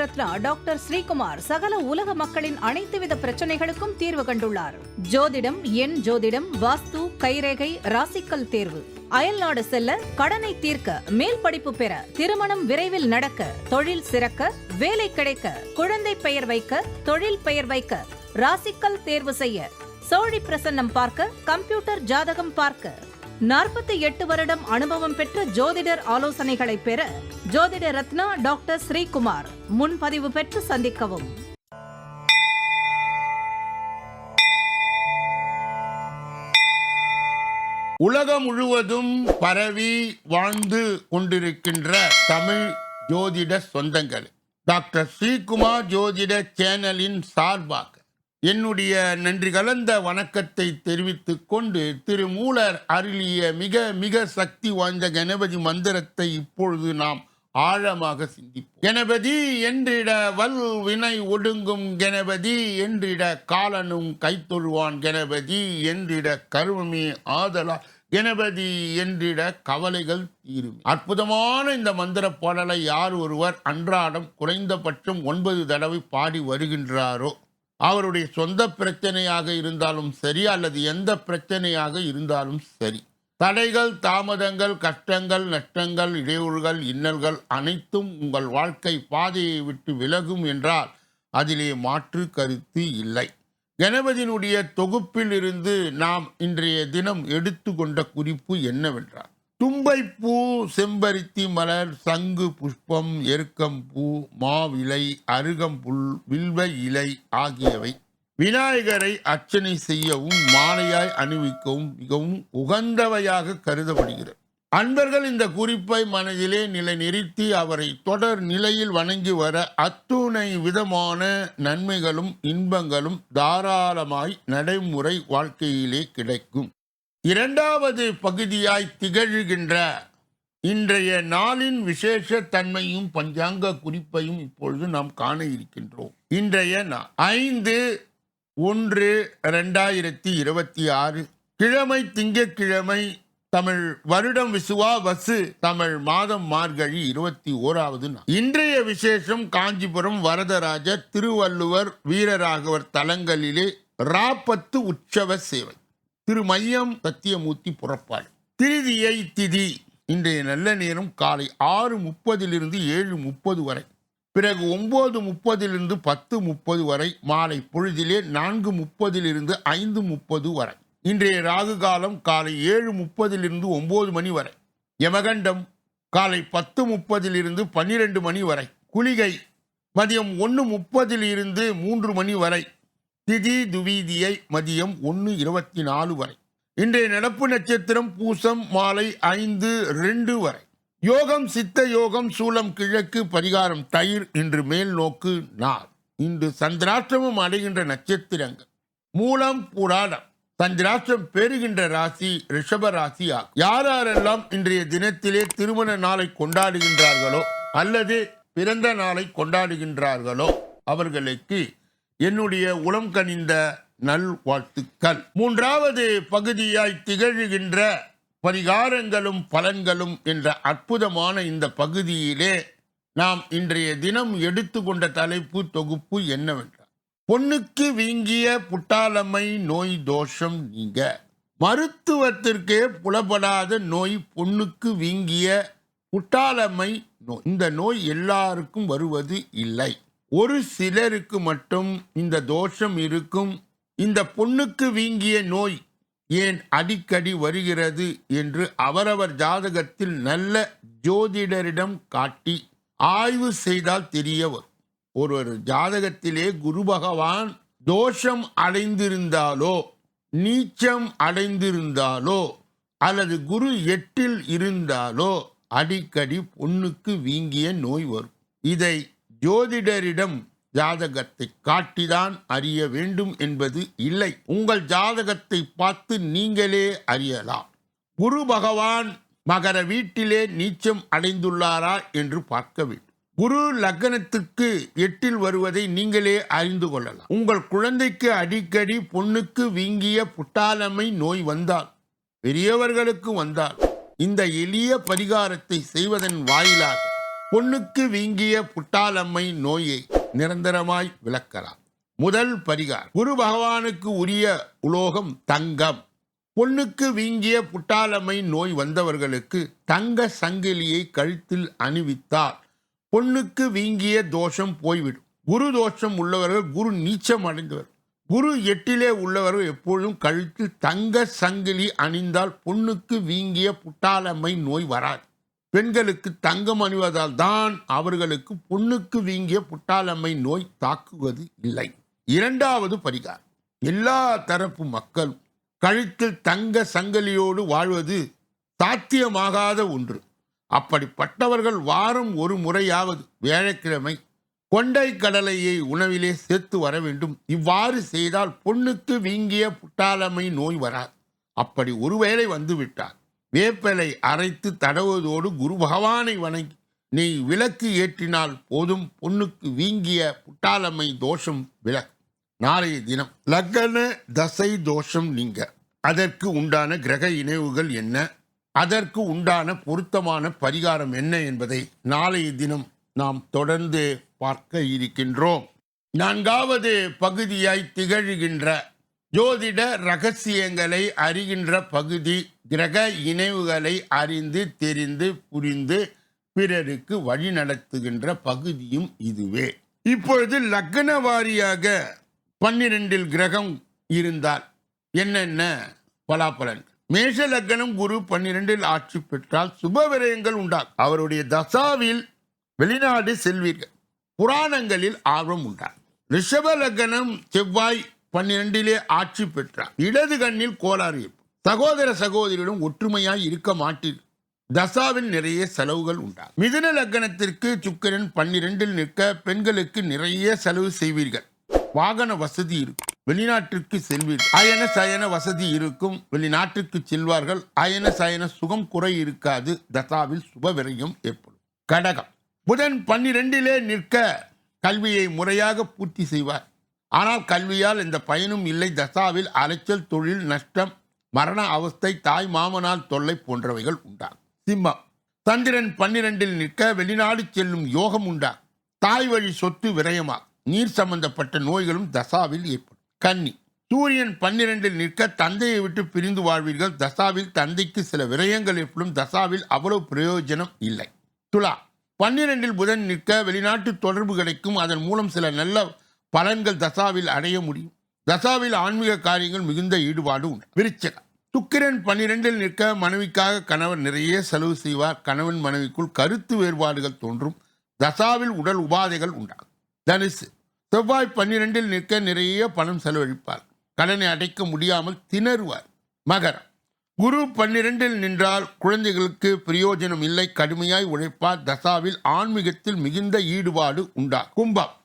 Ratna doctor Sreekumar சகல உலக மக்களின் அனைத்து வித பிரச்சனைகளுக்கும் தீர்வு கண்டுள்ளார். ஜோதிடம், எண் ஜோதிடம், வாஸ்து, கைரேகை, ராசிக்கல் தேர்வு, அயல்நாடு செல்ல, கடனை தீர்க்க, மேல் படிப்பு பெற, திருமணம் விரைவில் நடக்க, தொழில் சிறக்க, வேலை கிடைக்க, குழந்தை பெயர் வைக்க, தொழில் பெயர் வைக்க, ராசிக்கல் தேர்வு செய்ய, சோழி பிரசன்னம் பார்க்க, கம்ப்யூட்டர் ஜாதகம் பார்க்க, 48 வருடம் அனுபவம் பெற்ற ஜோதிடர் ஆலோசனைகளை பெற ஜோதிட ரத்னா டாக்டர் ஸ்ரீகுமார். முன்பதிவு பெற்று சந்திக்கவும். உலகம் முழுவதும் பரவி வாழ்ந்து கொண்டிருக்கின்ற தமிழ் ஜோதிட சொந்தங்கள், டாக்டர் ஸ்ரீகுமார் ஜோதிட சேனலின் சார்பாக என்னுடைய நன்றி கலந்த வணக்கத்தை தெரிவித்துக் கொண்டு திருமூலர் அருளிய மிக மிக சக்தி வாய்ந்த கணபதி மந்திரத்தை இப்பொழுது நாம் ஆழமாக சிந்திப்போம். கணபதி என்றிட வல் வினை ஒடுங்கும், கணபதி என்றிட காலனும் கைத்தொழுவான், கணபதி என்றிட கருவமே ஆதலால், கணபதி என்றிட கவலைகள் தீரும். அற்புதமான இந்த மந்திர பாடலை யார் ஒருவர் அன்றாடம் குறைந்தபட்சம் 9 தடவை பாடி வருகின்றாரோ, அவருடைய சொந்த பிரச்சனையாக இருந்தாலும் சரி அல்லது எந்த பிரச்சனையாக இருந்தாலும் சரி, தடைகள், தாமதங்கள், கஷ்டங்கள், நஷ்டங்கள், இடையூறுகள், இன்னல்கள் அனைத்தும் உங்கள் வாழ்க்கை பாதையை விட்டு விலகும் என்றால் அதிலே மாற்று கருத்து இல்லை. கணபதியினுடைய தொகுப்பில் இருந்து நாம் இன்றைய தினம் எடுத்துக்கொண்ட குறிப்பு என்னவென்றால், தும்பைப்பூ, செம்பருத்தி மலர், சங்கு புஷ்பம், எருக்கம்பூ, மாவிலை, அருகம்புல், வில்வ இலை ஆகியவை விநாயகரை அர்ச்சனை செய்யவும் மாலையாய் அணிவிக்கவும் மிகவும் உகந்தவையாக கருதப்படுகிறது. அன்பர்கள் இந்த குறிப்பை மனதிலே நிலைநிறுத்தி அவரை தொடர் நிலையில் வணங்கி வர அத்துணை விதமான நன்மைகளும் இன்பங்களும் தாராளமாய் நடைமுறை வாழ்க்கையிலே கிடைக்கும். இரண்டாவது பகுதியாய் திகழ்கின்ற இன்றைய நாளின் விசேஷ தன்மையும் பஞ்சாங்க குறிப்பையும் இப்பொழுது நாம் காண இருக்கின்றோம். இன்றைய 5/1/2026 கிழமை திங்கட்கிழமை, தமிழ் வருடம் விசுவாவசு, தமிழ் மாதம் மார்கழி 21வது நாள். இன்றைய விசேஷம் காஞ்சிபுரம் வரதராஜர், திருவள்ளுவர், வீரராகவர் தலங்களிலே ராப்பத்து உற்சவ சேவை, திருமையம் சத்தியமூர்த்தி புறப்பாடு. திருதியை திதி இன்றைய நல்ல நேரம் காலை 6:30 7:30 வரை, பிறகு 9:30 10:30 வரை, மாலை பொழுதிலே 4:30 5:30 வரை. இன்றைய ராகு காலம் காலை 7:30 9 மணி வரை, யமகண்டம் காலை 10:30 12 மணி வரை, குளிகை மதியம் 1:30 3 மணி வரை, திதி துவிதியை மதியம் 1:24 வரை. இன்றைய நடப்பு நட்சத்திரம் பூசம் மாலை 5:02 வரை. யோகம் சித்த யோகம், சூலம் கிழக்கு, பரிகாரம் தயிர், இன்று மேல் நோக்கு நாள். இன்று சந்திராஷ்டிரமம் அடைகின்ற நட்சத்திரங்கள் மூலம், புராடம். சந்திராஷ்டிரம் பெறுகின்ற ராசி ரிஷப ராசி ஆகும். யாரெல்லாம் இன்றைய தினத்திலே திருமண நாளை கொண்டாடுகின்றார்களோ அல்லது பிறந்த நாளை கொண்டாடுகின்றார்களோ அவர்களுக்கு என்னுடைய உளம் கனிந்த நல்வாழ்த்துக்கள். மூன்றாவது பகுதியாய் திகழ்கின்ற பரிகாரங்களும் பலன்களும் என்ற அற்புதமான இந்த பகுதியிலே நாம் இன்றைய தினம் எடுத்துக்கொண்ட தலைப்பு தொகுப்பு என்னவென்றால், பொண்ணுக்கு வீங்கிய புட்டாளமை நோய் தோஷம் நீங்க. மருத்துவத்திற்கே புலப்படாத நோய் பொண்ணுக்கு வீங்கிய புட்டாளமை நோய். இந்த நோய் எல்லாருக்கும் வருவது இல்லை, ஒரு சிலருக்கு மட்டும் இந்த தோஷம் இருக்கும். இந்த பொண்ணுக்கு வீங்கிய நோய் ஏன் அடிக்கடி வருகிறது என்று அவரவர் ஜாதகத்தில் நல்ல ஜோதிடரிடம் காட்டி ஆய்வு செய்தால் தெரிய வரும். ஒரு ஜாதகத்திலே குரு பகவான் தோஷம் அடைந்திருந்தாலோ, நீச்சம் அடைந்திருந்தாலோ அல்லது குரு 8ல் இருந்தாலோ அடிக்கடி பொண்ணுக்கு வீங்கிய நோய் வரும். இதை ஜோதிடரிடம் ஜாதகத்தை காட்டிதான் அறிய வேண்டும் என்பது இல்லை. உங்கள் ஜாதகத்தை பார்த்து நீங்களே அறியலாம். குரு பகவான் மகர வீட்டிலே நீச்சம் அடைந்துள்ளாரா என்று பார்க்க வேண்டும். குரு லக்னத்துக்கு 8ல் வருவதை நீங்களே அறிந்து கொள்ளலாம். உங்கள் குழந்தைக்கு அடிக்கடி பொண்ணுக்கு வீங்கிய புட்டாளமை நோய் வந்தால், பெரியவர்களுக்கு வந்தால், இந்த எளிய பரிகாரத்தை செய்வதன் வாயிலாக பொண்ணுக்கு வீங்கிய புட்டாலம்மை நோயை நிரந்தரமாய் விலக்கலாம். முதல் பரிகாரம், குரு பகவானுக்கு உரிய உலோகம் தங்கம். பொண்ணுக்கு வீங்கிய புட்டாலம்மை நோய் வந்தவர்களுக்கு தங்க சங்கிலியை கழுத்தில் அணிவித்தால் பொண்ணுக்கு வீங்கிய தோஷம் போய்விடும். குரு தோஷம் உள்ளவர்கள், குரு நீச்சம் அடைந்தவர், குரு 8 உள்ளவர்கள் எப்பொழுதும் கழுத்தில் தங்க சங்கிலி அணிந்தால் பொண்ணுக்கு வீங்கிய புட்டாலம்மை நோய் வராது. பெண்களுக்கு தங்கம் அணிவதால் தான் அவர்களுக்கு பொண்ணுக்கு வீங்கிய புட்டாலம்மை நோய் தாக்குவது இல்லை. இரண்டாவது பரிகாரம், எல்லா தரப்பு மக்களும் கழுத்தில் தங்க சங்கிலியோடு வாழ்வது சாத்தியமாகாத ஒன்று. அப்படிப்பட்டவர்கள் வாரம் ஒரு முறையாவது வியாழக்கிழமை கொண்டை கடலையை உணவிலே சேர்த்து வர வேண்டும். இவ்வாறு செய்தால் பொண்ணுக்கு வீங்கிய புட்டாலம்மை நோய் வராது. அப்படி ஒருவேளை வந்துவிட்டால் வேப்பலை அரைத்து தடவுவதோடு குரு பகவானை வணங்கி நீ விளக்கு ஏற்றினால் போதும், பொண்ணுக்கு வீங்கிய புட்டாலம்மை தோஷம் விலகும். நாளைய தினம் லக்ன தசை தோஷம் நீங்க அதற்கு உண்டான கிரக இணைவுகள் என்ன, அதற்கு உண்டான பொருத்தமான பரிகாரம் என்ன என்பதை நாளைய தினம் நாம் தொடர்ந்து பார்க்க இருக்கின்றோம். 4வது பகுதியாய் திகழ்கின்ற ஜோதிட ரகசியங்களை அறிகின்ற பகுதி, கிரக இணைவுகளை அறிந்து தெரிந்து புரிந்து பிறருக்கு வழி நடத்துகின்ற பகுதியும் இதுவே. இப்பொழுது லக்ன வாரியாக 12 கிரகம் இருந்தால் என்னென்ன பலாபலன்? மேஷ லக்னம் குரு 12 ஆட்சி பெற்றால் சுப விரயங்கள் உண்டாகும். அவருடைய தசாவில் வெளிநாடு செல்வீர்கள். புராணங்களில் ஆர்வம் உண்டாகும். ரிஷப லக்னம் செவ்வாய் 12 ஆட்சி பெற்றார். இடது கண்ணில் கோளாறு இருக்கும். சகோதர சகோதரியுடன் ஒற்றுமையாய் இருக்க மாட்டீர்கள். தசாவில் நிறைய செலவுகள் உண்டாகும். மிதுன லக்னத்திற்கு சுக்கிரன் 12 நிற்க பெண்களுக்கு நிறைய செலவு செய்வீர்கள். வாகன வசதி இருக்கும். வெளிநாட்டிற்கு செல்வீர்கள். அயன சயன வசதி இருக்கும். வெளிநாட்டிற்கு செல்வார்கள். அயன சயன சுகம் குறை இருக்காது. தசாவில் சுப விரயம் ஏற்படும். கடகம் புதன் 12 நிற்க கல்வியை முறையாக பூர்த்தி செய்வார். ஆனால் கல்வியால் எந்த பயனும் இல்லை. தசாவில் அலைச்சல், தொழில் நஷ்டம், மரண அவஸ்தை, தாய் மாமனால் தொல்லை போன்றவைகள் உண்டாகும். சிம்மம் சந்திரன் 12 நிற்க வெளிநாடு செல்லும் யோகம் உண்டாகும். தாய் வழி சொத்து விரயமாகும். நீர் சம்பந்தப்பட்ட நோய்களும் தசாவில் ஏற்படும். கன்னி சூரியன் 12 நிற்க தந்தையை விட்டு பிரிந்து வாழ்வீர்கள். தசாவில் தந்தைக்கு சில விரயங்கள் ஏற்படும். தசாவில் அவ்வளவு பிரயோஜனம் இல்லை. துலா 12 புதன் நிற்க வெளிநாட்டு தொடர்பு கிடைக்கும். அதன் மூலம் சில நல்ல பலன்கள் தசாவில் அடைய முடியும். தசாவில் ஆன்மீக காரியங்கள் மிகுந்த ஈடுபாடு உண்டு. விருச்சிகம் சுக்கிரன் 12 நிற்க மனைவிக்காக கணவர் நிறைய செலவு செய்வார். கணவன் மனைவிக்குள் கருத்து வேறுபாடுகள் தோன்றும். தசாவில் உடல் உபாதைகள் உண்டாகும். தனுசு செவ்வாய் 12 நிற்க நிறைய பணம் செலவழிப்பார். கடனை அடைக்க முடியாமல் திணறுவார். மகரம் குரு 12 நின்றால் குழந்தைகளுக்கு பிரயோஜனம் இல்லை. கடுமையாய் உழைப்பார். தசாவில் ஆன்மீகத்தில் மிகுந்த ஈடுபாடு உண்டாகும். கும்பம்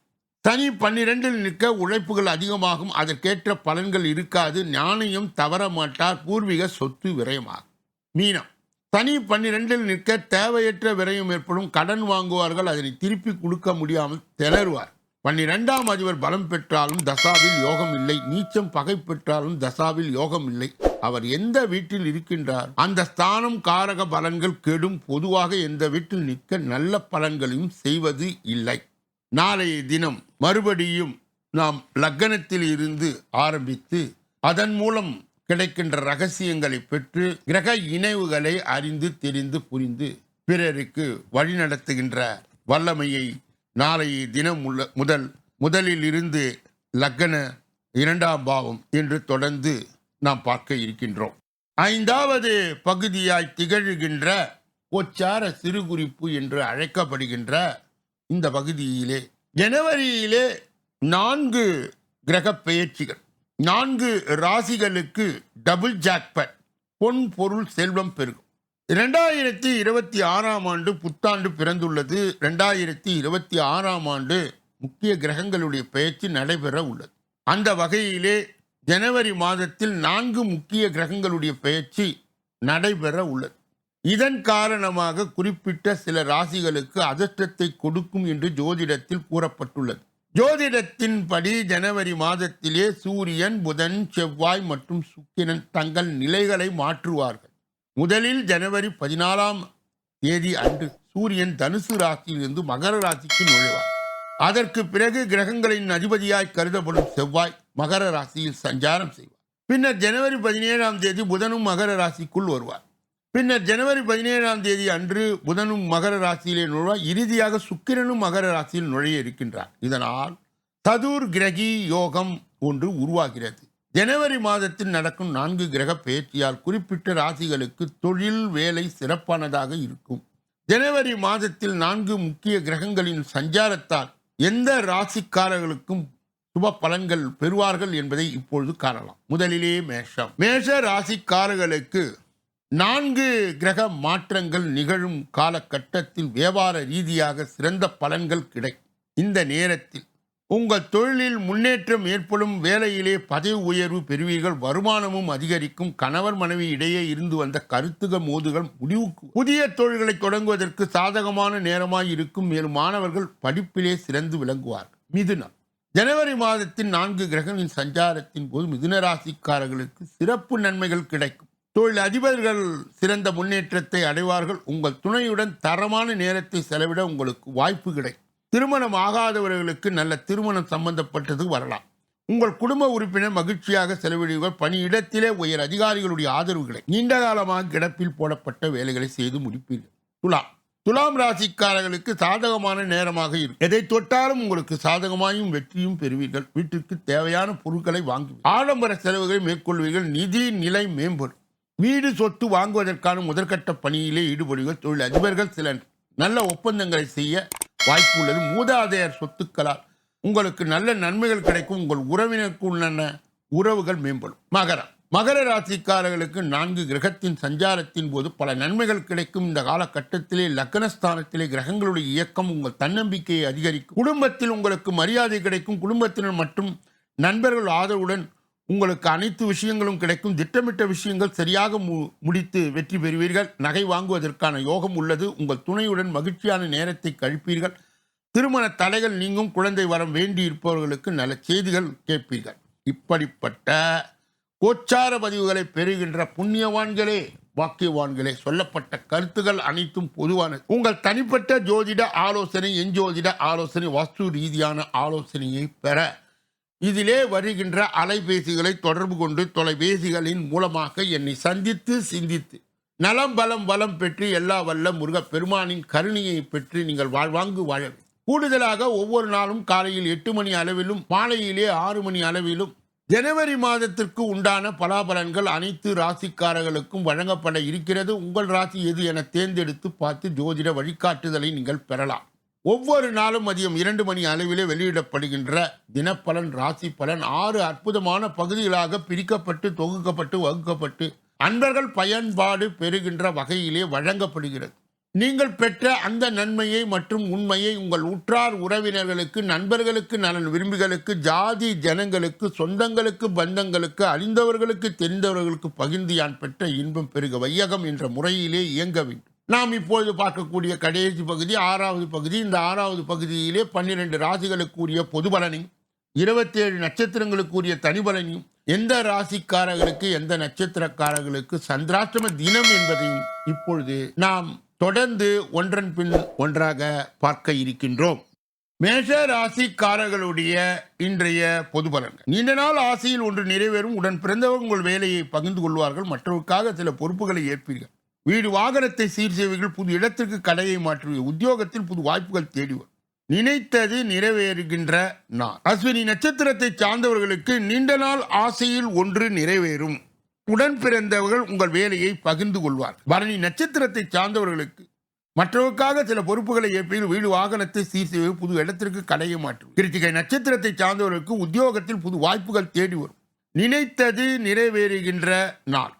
சனி 12 நிற்க உழைப்புகள் அதிகமாகும். அதற்கேற்ற பலன்கள் இருக்காது. ஞானியம் தவற மாட்டார். பூர்வீக சொத்து விரயமாகும். மீனம் சனி 12 நிற்க தேவையற்ற விரயம் ஏற்படும். கடன் வாங்குவார்கள். அதனை திருப்பி கொடுக்க முடியாமல் திணறுவார். 12ஆம் அதிபர் பலம் பெற்றாலும் தசாவில் யோகம் இல்லை. நீச்சம் பகை பெற்றாலும் தசாவில் யோகம் இல்லை. அவர் எந்த வீட்டில் இருக்கின்றார் அந்த ஸ்தானம் காரக பலன்கள் கெடும். பொதுவாக எந்த வீட்டில் நிற்க நல்ல பலன்களையும் செய்வது இல்லை. நாளைய தினம் மறுபடியும் நாம் லக்னத்தில் இருந்து ஆரம்பித்து அதன் மூலம் கிடைக்கின்ற ரகசியங்களை பெற்று கிரக இணைவுகளை அறிந்து தெரிந்து புரிந்து பிறருக்கு வழிநடத்துகின்ற வல்லமையை நாளைய தினம் முதலில் இருந்து லக்ன 2ஆம் பாவம் என்று தொடர்ந்து நாம் பார்க்க இருக்கின்றோம். 5வது பகுதியாய் திகழ்கின்ற கோச்சார சிறுகுறிப்பு என்று அழைக்கப்படுகின்ற இந்த பகுதியிலே ஜனவரியிலே 4 கிரக பெயர்ச்சிகள், 4 ராசிகளுக்கு டபுள் ஜாக்பாட், பொன் பொருள் செல்வம் பெருகும். 2026ஆம் ஆண்டு புத்தாண்டு பிறந்துள்ளது. 2026ஆம் ஆண்டு முக்கிய கிரகங்களுடைய பெயர்ச்சி நடைபெற உள்ளது. அந்த வகையிலே ஜனவரி மாதத்தில் 4 முக்கிய கிரகங்களுடைய பெயர்ச்சி நடைபெற உள்ளது. இதன் காரணமாக குறிப்பிட்ட சில ராசிகளுக்கு அதிர்ஷ்டத்தை கொடுக்கும் என்று ஜோதிடத்தில் கூறப்பட்டுள்ளது. ஜோதிடத்தின்படி ஜனவரி மாதத்திலே சூரியன், புதன், செவ்வாய் மற்றும் சுக்கிரன் தங்கள் நிலைகளை மாற்றுவார்கள். முதலில் ஜனவரி 14ஆம் தேதி அன்று சூரியன் தனுசு ராசியிலிருந்து மகர ராசிக்கு நுழைவார். அதற்கு பிறகு கிரகங்களின் அதிபதியாய் கருதப்படும் செவ்வாய் மகர ராசியில் சஞ்சாரம் செய்வார். பின்னர் ஜனவரி 17ஆம் தேதி புதனும் மகர ராசிக்குள் வருவார். பின்னர் ஜனவரி 17ஆம் தேதி அன்று புதனும் மகர ராசியிலே நுழைவார். இறுதியாக சுக்கிரனும் மகர ராசியில் நுழைய இருக்கின்றார். இதனால் சதுர் கிரகி யோகம் ஒன்று உருவாகிறது. ஜனவரி மாதத்தில் நடக்கும் 4 கிரக பெயர்ச்சியால் குறிப்பிட்ட ராசிகளுக்கு தொழில் வேலை சிறப்பானதாக இருக்கும். ஜனவரி மாதத்தில் 4 முக்கிய கிரகங்களின் சஞ்சாரத்தால் எந்த ராசிக்காரர்களுக்கும் சுப பலன்கள் பெறுவார்கள் என்பதை இப்பொழுது காணலாம். முதலிலே மேஷம். மேஷ ராசிக்காரர்களுக்கு 4 கிரக மாற்றங்கள் நிகழும் காலகட்டத்தில் வியாபார ரீதியாக சிறந்த பலன்கள் கிடைக்கும். இந்த நேரத்தில் உங்கள் தொழிலில் முன்னேற்றம் ஏற்படும், வேலையிலே பதவி உயர்வு பெறுவீர்கள், வருமானமும் அதிகரிக்கும். கணவர் மனைவி இடையே இருந்து வந்த கருத்துக மோதுகள் முடிவுக்கு, புதிய தொழில்களை தொடங்குவதற்கு சாதகமான நேரமாய் இருக்கும். மேலும் மாணவர்கள் படிப்பிலே சிறந்து விளங்குவார்கள். மிதுனம். ஜனவரி மாதத்தின் 4 கிரகங்களின் சஞ்சாரத்தின் போது மிதுன ராசிக்காரர்களுக்கு சிறப்பு நன்மைகள் கிடைக்கும். தொழில் அதிபர்கள் சிறந்த முன்னேற்றத்தை அடைவார்கள். உங்கள் துணையுடன் தரமான நேரத்தை செலவிட உங்களுக்கு வாய்ப்பு கிடைக்கும். திருமணம் ஆகாதவர்களுக்கு நல்ல திருமணம் சம்பந்தப்பட்டது வரலாம். உங்கள் குடும்ப உறுப்பினர் மகிழ்ச்சியாக செலவிடுவீர்கள். பணியிடத்திலே உயர் அதிகாரிகளுடைய ஆதரவுகளை, நீண்ட காலமாக கிடப்பில் போடப்பட்ட வேலைகளை செய்து முடிப்பீர்கள். துலாம் ராசிக்காரர்களுக்கு சாதகமான நேரமாக இருக்கும். எதை தொட்டாலும் உங்களுக்கு சாதகமாயும் வெற்றியும் பெறுவீர்கள். வீட்டிற்கு தேவையான பொருட்களை வாங்குவீர்கள். ஆடம்பர செலவுகளை மேற்கொள்வீர்கள். நிதி நிலை மேம்படும். வீடு சொத்து வாங்குவதற்கான முதற்கட்ட பணியிலே ஈடுபடுவீர்கள். தொழில் அதிபர்கள் சில நல்ல ஒப்பந்தங்களை செய்ய வாய்ப்பு உள்ளது. மூதாதையர் சொத்துக்களால் உங்களுக்கு நல்ல நன்மைகள் கிடைக்கும். உங்கள் உறவினருக்கு உள்ள உறவுகள் மேம்படும். மகர ராசிக்காரர்களுக்கு 4 கிரகத்தின் சஞ்சாரத்தின் போது பல நன்மைகள் கிடைக்கும். இந்த காலகட்டத்திலே லக்னஸ்தானத்திலே கிரகங்களுடைய இயக்கம் உங்கள் தன்னம்பிக்கையை அதிகரிக்கும். குடும்பத்தில் உங்களுக்கு மரியாதை கிடைக்கும். குடும்பத்தினர் மற்றும் நண்பர்கள் ஆதரவுடன் உங்களுக்கு அனைத்து விஷயங்களும் கிடைக்கும். திட்டமிட்ட விஷயங்கள் சரியாக முடித்து வெற்றி பெறுவீர்கள். நகை வாங்குவதற்கான யோகம் உள்ளது. உங்கள் துணையுடன் மகிழ்ச்சியான நேரத்தை கழிப்பீர்கள். திருமண தடைகள் நீங்கும். குழந்தை வரம் வேண்டி இருப்பவர்களுக்கு நல்ல செய்திகள் கேட்பீர்கள். இப்படிப்பட்ட கோச்சார பதிவுகளை பெறுகின்ற புண்ணியவான்களே, வாக்கியவான்களே, சொல்லப்பட்ட கருத்துகள் அனைத்தும் பொதுவானது. உங்கள் தனிப்பட்ட ஜோதிட ஆலோசனை, எஞ்சோதிட ஆலோசனை, வாஸ்து ரீதியான ஆலோசனையை பெற இதிலே வருகின்ற அலைபேசிகளை தொடர்பு கொண்டு தொலைபேசிகளின் மூலமாக என்னை சந்தித்து சிந்தித்து நலம் பலம் வளம் பெற்று எல்லா வல்ல முருகப் பெருமானின் கருணையை பெற்று நீங்கள் வாழ்வாங்கு வாழவே. கூடுதலாக ஒவ்வொரு நாளும் காலையில் 8 மணி அளவிலும் மாலையிலே 6 மணி அளவிலும் ஜனவரி மாதத்திற்கு உண்டான பலாபலன்கள் அனைத்து ராசிக்காரர்களுக்கும் வழங்கப்பட இருக்கிறது. உங்கள் ராசி எது என தேர்ந்தெடுத்து பார்த்து ஜோதிட வழிகாட்டுதலை நீங்கள் பெறலாம். ஒவ்வொரு நாளும் மதியம் 2 மணி அளவிலே வெளியிடப்படுகின்ற தினப்பலன், ராசி பலன் 6 அற்புதமான பகுதிகளாக பிரிக்கப்பட்டு தொகுக்கப்பட்டு வகுக்கப்பட்டு அன்பர்கள் பயன்பாடு பெறுகின்ற வகையிலே வழங்கப்படுகிறது. நீங்கள் பெற்ற அந்த நன்மையை மற்றும் உண்மையை உங்கள் உற்றார் உறவினர்களுக்கு, நண்பர்களுக்கு, நலன் விரும்பிகளுக்கு, ஜாதி ஜனங்களுக்கு, சொந்தங்களுக்கு, பந்தங்களுக்கு, அறிந்தவர்களுக்கு, தெரிந்தவர்களுக்கு பகிர்ந்து யான் பெற்ற இன்பம் பெருக வையகம் என்ற முறையிலே இயங்க வேண்டும். நாம் இப்பொழுது பார்க்கக்கூடிய கடைசி பகுதி 6வது பகுதி. இந்த 6வது பகுதியிலே 12 ராசிகளுக்குரிய பொது பலனையும் 27 நட்சத்திரங்களுக்குரிய தனிபலனையும், எந்த ராசிக்காரர்களுக்கு எந்த நட்சத்திரக்காரர்களுக்கு சந்திராஷ்டம தினம் என்பதையும் இப்பொழுது நாம் தொடர்ந்து ஒன்றன் பின் ஒன்றாக பார்க்க இருக்கின்றோம். மேஷ ராசிக்காரர்களுடைய இன்றைய பொது பலன்கள். நீண்ட நாள் ஆசையில் ஒன்று நிறைவேறும். உடன் பிறந்தவர் உங்கள் வேலையை பகிர்ந்து கொள்வார்கள். மற்றவருக்காக சில பொறுப்புகளை ஏற்பீர்கள். வீடு வாகனத்தை சீர் செய்வீர்கள். புது இடத்திற்கு கடையை மாற்றுவீர்கள். உத்தியோகத்தில் புது வாய்ப்புகள் தேடிவர். நினைத்தது நிறைவேறுகின்ற நாள். அஸ்வினி நட்சத்திரத்தை சார்ந்தவர்களுக்கு நீண்ட நாள் ஆசையில் ஒன்று நிறைவேறும். உடன் பிறந்தவர்கள் உங்கள் வேலையை பகிர்ந்து கொள்வார். பரணி நட்சத்திரத்தை சார்ந்தவர்களுக்கு மற்றவருக்காக சில பொறுப்புகளை ஏற்பீர்கள். வீடு வாகனத்தை சீர் செய்வது. புது இடத்திற்கு கடையை மாற்றும். கிருத்திகை நட்சத்திரத்தை சார்ந்தவர்களுக்கு உத்தியோகத்தில் புது வாய்ப்புகள் தேடி வரும். நினைத்தது நிறைவேறுகின்ற நாள்.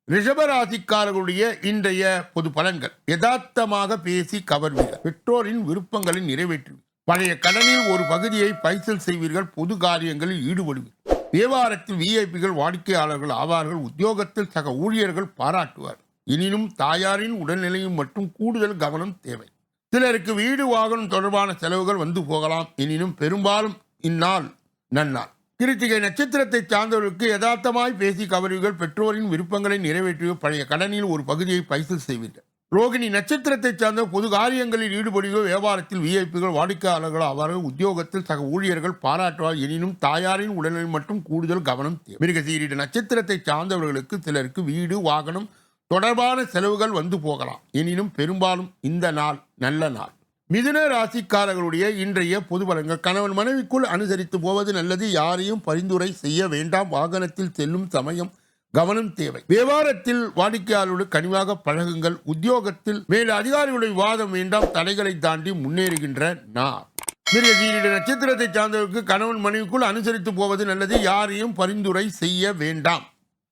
ரிஷப ராசிக்காரர்களுடைய இன்றைய பொது பலன்கள். யதார்த்தமாக பேசி கவர்வீர்கள். பெற்றோரின் விருப்பங்களை நிறைவேற்றுவீர்கள். பழைய கடனில் ஒரு பகுதியை பைசல் செய்வீர்கள். பொது காரியங்களில் ஈடுபடுவீர்கள். வியாபாரத்தில் விஐபிகள் வாடிக்கையாளர்கள் ஆவார்கள். உத்தியோகத்தில் சக ஊழியர்கள் பாராட்டுவார். எனினும் தாயாரின் உடல்நிலையும் மற்றும் கூடுதல் கவனம் தேவை. சிலருக்கு வீடு வாகனம் தொடர்பான செலவுகள் வந்து போகலாம். எனினும் பெரும்பாலும் இந்நாள் நன்னாள். கிருத்திகை நட்சத்திரத்தை சார்ந்தவர்களுக்கு யதார்த்தமாய் பேசி கவர்வீர்கள். பெற்றோரின் விருப்பங்களை நிறைவேற்றுவீர்கள். பழைய கடனில் ஒரு பகுதியை பைசல் செய்வீர்கள். ரோகிணி நட்சத்திரத்தை சார்ந்த பொது காரியங்களில் ஈடுபடுகிற வியாபாரத்தில் விஐபிகள் வாடிக்கையாளர்கள் அவர்கள் உத்தியோகத்தில் சக ஊழியர்கள் பாராட்டுவார். எனினும் தாயாரின் உடல்நிலை மட்டும் கூடுதல் கவனம் தேவை. மிருகசீரிட நட்சத்திரத்தை சார்ந்தவர்களுக்கு சிலருக்கு வீடு வாகனம் தொடர்பான செலவுகள் வந்து போகலாம். எனினும் பெரும்பாலும் இந்த நாள் நல்ல நாள். மிதுன ராசிக்காரர்களுடைய இன்றைய பொது பலன்கள். கணவன் மனைவிக்குள் அனுசரித்து போவது நல்லது. யாரையும் பரிந்துரை செய்ய வேண்டாம். வாகனத்தில் செல்லும் சமயம் கவனம் தேவை. வியாபாரத்தில் வாடிக்கையாளரோடு கனிவாக பழகுங்கள். உத்தியோகத்தில் மேல் அதிகாரிகளுடைய வாதம் வேண்டாம். தடைகளை தாண்டி முன்னேறுகின்ற நாள். மிருகசீரிட நட்சத்திரத்தை சார்ந்தவருக்கு கணவன் மனைவிக்குள் அனுசரித்து போவது நல்லது. யாரையும் பரிந்துரை செய்ய வேண்டாம்.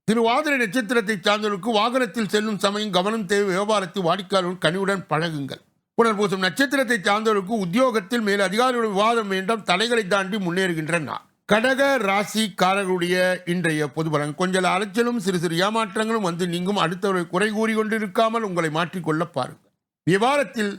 திருவாதிரை நட்சத்திரத்தை சார்ந்தவருக்கு வாகனத்தில் செல்லும் சமயம் கவனம் தேவை. வியாபாரத்தில் வாடிக்கையாளர்கள் கனிவுடன் பழகுங்கள். புனர்பூசம் நட்சத்திரத்தை சார்ந்தவருக்கு உத்தியோகத்தில் மேல் அதிகாரிகளுடைய விவாதம் வேண்டாம். தடைகளை தாண்டி முன்னேறுகின்ற நாள். கடக ராசிக்காரர்களுடைய இன்றைய பொது பலன். கொஞ்சம் அலைச்சலும் சிறு சிறு ஏமாற்றங்களும் வந்து நீங்கும். அடுத்தவரை குறை கூறி கொண்டிருக்காமல் உங்களை மாற்றிக்கொள்ள பாருங்கள். வியாபாரத்தில்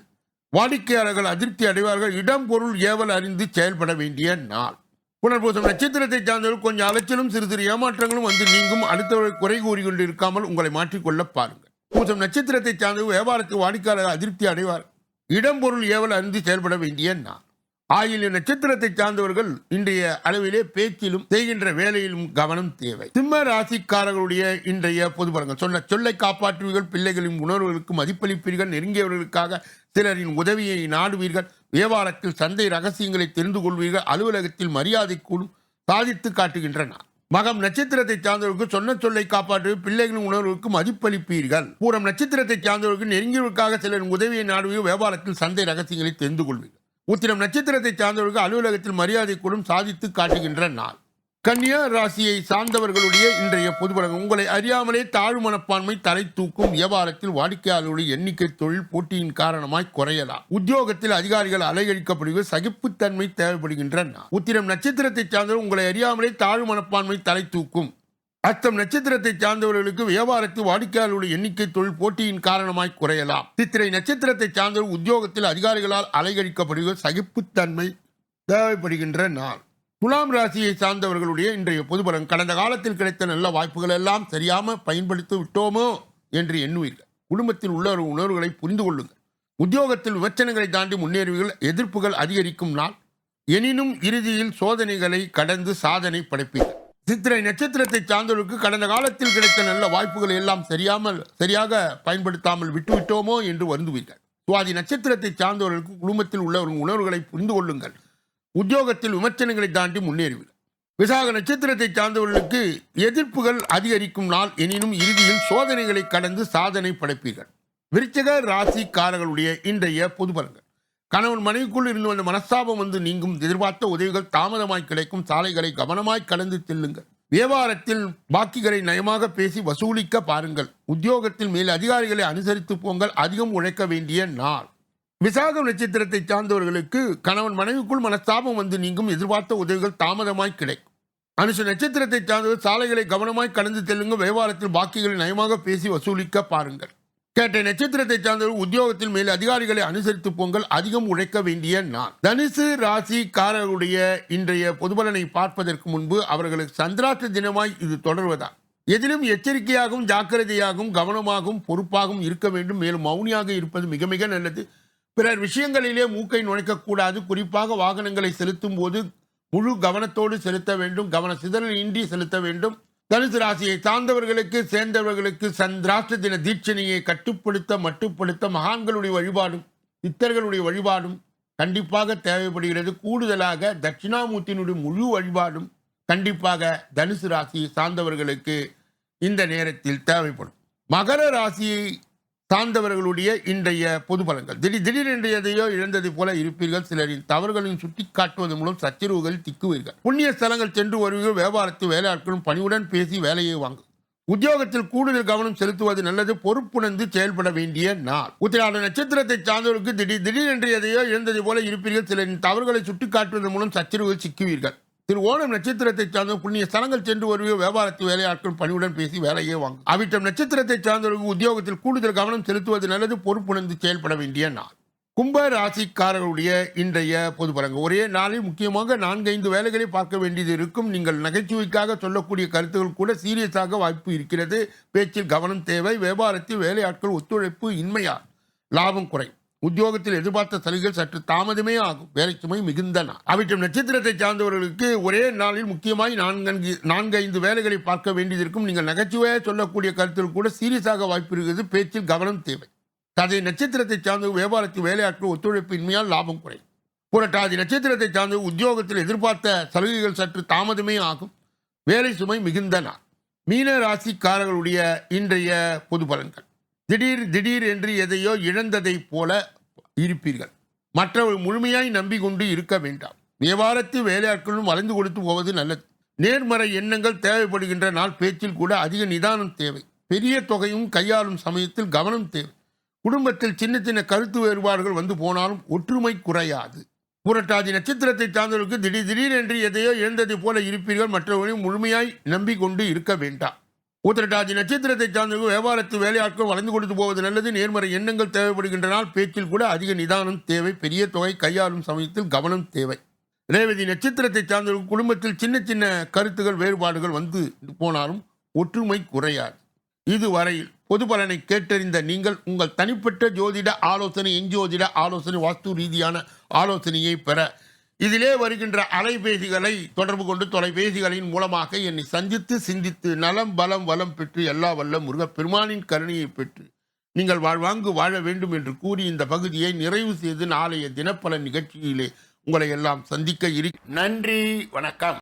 வாடிக்கையாளர்கள் அதிருப்தி அடைவார்கள். இடம் பொருள் ஏவல் அறிந்து செயல்பட வேண்டிய நாள். புனர்பூசம் நட்சத்திரத்தை சார்ந்தவர்கள் கொஞ்சம் அலைச்சலும் சிறு சிறு ஏமாற்றங்களும் வந்து நீங்கும். அடுத்தவரை குறை கூறி கொண்டிருக்காமல் உங்களை மாற்றிக்கொள்ள பாருங்கள். பூசம் நட்சத்திரத்தை சார்ந்தவர்கள் வியாபாரத்தில் வாடிக்கையாளர்கள் அதிருப்தி அடைவார். இடம் பொருள் ஏவல் அறிந்து செயல்பட வேண்டிய நாள். ஆயில்ய நட்சத்திரத்தை சார்ந்தவர்கள் இன்றைய அளவிலே பேச்சிலும் செய்கின்ற வேலையிலும் கவனம் தேவை. சிம்ம ராசிக்காரர்களுடைய இன்றைய பொது பலன்கள். சொன்ன சொல்லை காப்பாற்றுவீர்கள். பிள்ளைகளின் உணர்வுகளுக்கு மதிப்பளிப்பீர்கள். நெருங்கியவர்களுக்காக சிலரின் உதவியை நாடுவீர்கள். வியாபாரத்தில் சந்தை ரகசியங்களை தெரிந்து கொள்வீர்கள். அலுவலகத்தில் மரியாதை கூடும் சாதித்து காட்டுகின்ற நாள். மகம் நட்சத்திரத்தை சார்ந்தவர்களுக்கு சொன்ன சொல்லை காப்பாற்று பிள்ளைகளின் உணர்வுக்கு மதிப்பளிப்பீர்கள். பூரம் நட்சத்திரத்தை சார்ந்தவர்களுக்கு நெருங்கியவர்களுக்காக சிலரின் உதவியை நாடுவீர்கள். வியாபாரத்தில் சந்தை ரகசியங்களை தெரிந்து கொள்வீர்கள். உத்திரம் நட்சத்திரத்தை சார்ந்தவர்களுக்கு அலுவலகத்தில் மரியாதை கூடும் சாதித்து காட்டுகின்ற நாள். கன்னியா ராசியை சார்ந்தவர்களுடைய இன்றைய பொது பலன். உங்களை அறியாமலே தாழ்வு மனப்பான்மை தலை தூக்கும். வியாபாரத்தில் வாடிக்கையாளர்களுடைய எண்ணிக்கை தொழில் போட்டியின் காரணமாய் குறையலாம். உத்தியோகத்தில் அதிகாரிகள் அலைகழிக்கப்படுவது சகிப்புத்தன்மை தேவைப்படுகின்ற நாள். உத்திரம் நட்சத்திரத்தை சார்ந்தவர் உங்களை அறியாமலே தாழ்வு மனப்பான்மை தலை தூக்கும். அஸ்தம் நட்சத்திரத்தை சார்ந்தவர்களுக்கு வியாபாரத்தில் வாடிக்கையாளர்களுடைய எண்ணிக்கை தொழில் போட்டியின் காரணமாய் குறையலாம். சித்திரை நட்சத்திரத்தை சார்ந்தவர் உத்தியோகத்தில் அதிகாரிகளால் அலைகழிக்கப்படுவது சகிப்புத்தன்மை தேவைப்படுகின்ற நாள். துலாம் ராசியை சார்ந்தவர்களுடைய இன்றைய பொது பலன். கடந்த காலத்தில் கிடைத்த நல்ல வாய்ப்புகள் எல்லாம் சரியாம பயன்படுத்தி விட்டோமோ என்று எண்ணுவீர்கள். குடும்பத்தில் உள்ள உணர்வுகளை புரிந்து கொள்ளுங்கள். உத்தியோகத்தில் விமர்சனங்களை தாண்டி முன்னேறுவீர்கள். எதிர்ப்புகள் அதிகரிக்கும் நாள். எனினும் இறுதியில் சோதனைகளை கடந்து சாதனை படைப்பீர்கள். சித்திரை நட்சத்திரத்தை சார்ந்தவர்களுக்கு கடந்த காலத்தில் கிடைத்த நல்ல வாய்ப்புகளை எல்லாம் சரியாக பயன்படுத்தாமல் விட்டுவிட்டோமோ என்று வருந்துவீர்கள். சுவாதி நட்சத்திரத்தை சார்ந்தவர்களுக்கு குடும்பத்தில் உள்ள உணர்வுகளை புரிந்து கொள்ளுங்கள். உத்தியோகத்தில் விமர்சனங்களை தாண்டி முன்னேறுவீர்கள். விசாக நட்சத்திரத்தை சார்ந்தவர்களுக்கு எதிர்ப்புகள் அதிகரிக்கும் நாள். எனினும் இறுதியில் சோதனைகளை கடந்து சாதனை படைப்பீர்கள். விருச்சிக ராசிக்காரர்களுடைய இன்றைய பொது பலன்கள். கணவன் மனைவிக்குள் இருந்து வந்த மனஸ்தாபம் வந்து நீங்கும். எதிர்பார்த்த உதவிகள் தாமதமாய் கிடைக்கும். சாலைகளை கவனமாய் கடந்து செல்லுங்கள். வியாபாரத்தில் பாக்கிகளை நயமாக பேசி வசூலிக்க பாருங்கள். உத்தியோகத்தில் மேல் அதிகாரிகளை அனுசரித்து போங்கள். அதிகம் உழைக்க வேண்டிய நாள். விசாகம் நட்சத்திரத்தை சார்ந்தவர்களுக்கு கணவன் மனைவிக்குள் மனஸ்தாபம் வந்து நீங்கும். எதிர்பார்த்த உதவிகள் தாமதமாய் கிடைக்கும். அனுச நட்சத்திரத்தை சார்ந்தவர் சாலைகளை கவனமாய் கடந்து செல்லுங்கள். வியாபாரத்தில் பாக்கிகளை நயமாக பேசி வசூலிக்க பாருங்கள். கேட்டை நட்சத்திரத்தை சார்ந்தவர் உத்தியோகத்தில் மேல் அதிகாரிகளை அனுசரித்து போங்கள். அதிகம் உழைக்க வேண்டிய நாள். தனுசு ராசிக்காரர்களுடைய இன்றைய பொதுபலனை பார்ப்பதற்கு முன்பு அவர்களுக்கு சந்திராஷ்ட தினமாய் இது தொடர்வதால் எதிலும் எச்சரிக்கையாகவும் ஜாக்கிரதையாகவும் கவனமாகவும் பொறுப்பாகவும் இருக்க வேண்டும். மேலும் மௌனியாக இருப்பது மிக மிக நல்லது. பிறர் விஷயங்களிலே மூக்கை நுழைக்கக்கூடாது. குறிப்பாக வாகனங்களை செலுத்தும் போது முழு கவனத்தோடு செலுத்த வேண்டும். கவன சிதறல் இன்றி செலுத்த வேண்டும். தனுசு ராசியை சார்ந்தவர்களுக்கு சேர்ந்தவர்களுக்கு சந்திராஷ்ட தின தீட்சணையை மட்டுப்படுத்த மகான்களுடைய வழிபாடும் சித்தர்களுடைய வழிபாடும் கண்டிப்பாக தேவைப்படுகிறது. கூடுதலாக தட்சிணாமூர்த்தியினுடைய முழு வழிபாடும் கண்டிப்பாக தனுசு ராசியை சார்ந்தவர்களுக்கு இந்த நேரத்தில் தேவைப்படும். மகர ராசியை சார்ந்தவர்களுடைய இன்றைய பொது பலன்கள். திடீரென்று எதையோ இழந்ததை போல இருப்பீர்கள். சிலரின் தவறுகளின் சுட்டி காட்டுவதன் மூலம் சச்சரவுகளில் திக்குவீர்கள். புண்ணிய ஸ்தலங்கள் சென்று வருவீர்கள். வியாபாரத்தில் வேலையாட்களும் பணிவுடன் பேசி வேலையை வாங்கும். உத்தியோகத்தில் கூடுதல் கவனம் செலுத்துவது நல்லது. பொறுப்புணர்ந்து செயல்பட வேண்டிய நாள். உத்திராட நட்சத்திரத்தை சார்ந்தவர்களுக்கு திடீரென்று எதையோ இழந்ததை போல இருப்பீர்கள். சிலரின் தவறுகளை சுட்டி காட்டுவதன் மூலம் சச்சரவுகளில் சிக்குவீர்கள். திரு ஓணம் நட்சத்திரத்தை சார்ந்த புண்ணிய ஸ்தலங்கள் சென்று வருவீர்கள். வியாபாரத்தில் வேலையாட்கள் பணிவுடன் பேசி வேலையே வாங்கும். அவிட்டம் நட்சத்திரத்தை சார்ந்தவர்கள் உத்தியோகத்தில் கூடுதல் கவனம் செலுத்துவது நல்லது. பொறுப்புணர்ந்து செயல்பட வேண்டிய நாள். கும்ப ராசிக்காரர்களுடைய இன்றைய பொது பலன்கள். ஒரே நாளில் முக்கியமாக 4-5 வேலைகளை பார்க்க வேண்டியது இருக்கும். நீங்கள் நகைச்சுவைக்காக சொல்லக்கூடிய கருத்துக்கள் கூட சீரியஸாக வாய்ப்பு இருக்கிறது. பேச்சில் கவனம் தேவை. வியாபாரத்தில் வேலையாட்கள் ஒத்துழைப்பு இன்மையால் லாபம் குறையும். உத்தியோகத்தில் எதிர்பார்த்த சலுகைகள் சற்று தாமதமே ஆகும். வேலை சுமை மிகுந்த நாள். அவிட்டம் நட்சத்திரத்தை சார்ந்தவர்களுக்கு ஒரே நாளில் முக்கியமாய் 4-5 வேலைகளை பார்க்க வேண்டியதற்கும். நீங்கள் நகைச்சுவையாக சொல்லக்கூடிய கருத்தில் கூட சீரியஸாக வாய்ப்பு இருக்கிறது. பேச்சில் கவனம் தேவை. ததை நட்சத்திரத்தை சார்ந்த வியாபாரத்தில் வேலையாட்கள் ஒத்துழைப்பின்மையால் லாபம் குறையும். புரட்டாதி நட்சத்திரத்தை சார்ந்த உத்தியோகத்தில் எதிர்பார்த்த சலுகைகள் சற்று தாமதமே ஆகும். வேலை சுமை மிகுந்த நாள். மீன ராசிக்காரர்களுடைய இன்றைய பொது பலன்கள். திடீர் என்று எதையோ இழந்ததை போல இருப்பீர்கள். மற்றவர்கள் முழுமையாய் நம்பிக்கொண்டு இருக்க வேண்டாம். வியாபாரத்தில் வேலையாட்களும் வளைந்து கொடுத்து போவது நல்லது. நேர்மறை எண்ணங்கள் தேவைப்படுகின்ற நாள். பேச்சில் கூட அதிக நிதானம் தேவை. பெரிய தொகையும் கையாளும் சமயத்தில் கவனம் தேவை. குடும்பத்தில் சின்ன சின்ன கருத்து வேறுபாடுகள் வந்து போனாலும் ஒற்றுமை குறையாது. புரட்டாதி நட்சத்திரத்தை சார்ந்தவர்களுக்கு திடீர் என்று எதையோ இழந்ததை போல இருப்பீர்கள். மற்றவர்களையும் முழுமையாய் நம்பிக்கொண்டு இருக்க வேண்டாம். உத்திரட்டாதி நட்சத்திரத்தை சார்ந்தவர்கள் வியாபாரத்தில் வேலையாட்கள் வளைந்து கொடுத்து போவது நல்லது. நேர்மறை எண்ணங்கள் தேவைப்படுகின்ற நாள். பேச்சில் கூட அதிக நிதானம் தேவை. பெரிய தொகை கையாளும் சமயத்தில் கவனம் தேவை. ரேவதி நட்சத்திரத்தை சார்ந்தவர்கள் குடும்பத்தில் சின்ன சின்ன கருத்துகள் வேறுபாடுகள் வந்து போனாலும் ஒற்றுமை குறையாது. இதுவரையில் பொது பலனை கேட்டறிந்த நீங்கள் உங்கள் தனிப்பட்ட ஜோதிட ஆலோசனை, எஞ்சோதிட ஆலோசனை, வாஸ்து ரீதியான ஆலோசனையை பெற இதிலே வருகின்ற அலைபேசிகளை தொடர்பு கொண்டு தொலைபேசிகளின் மூலமாக என்னை சந்தித்து சிந்தித்து நலம் பலம் வளம் பெற்று எல்லா வல்ல முருகப்பெருமானின் கருணையை பெற்று நீங்கள் வாழ்வாங்கு வாழ வேண்டும் என்று கூறி இந்த பகுதியை நிறைவு செய்து நாளைய தினப்பலன் நிகழ்ச்சியிலே உங்களை எல்லாம் சந்திக்க நன்றி, வணக்கம்.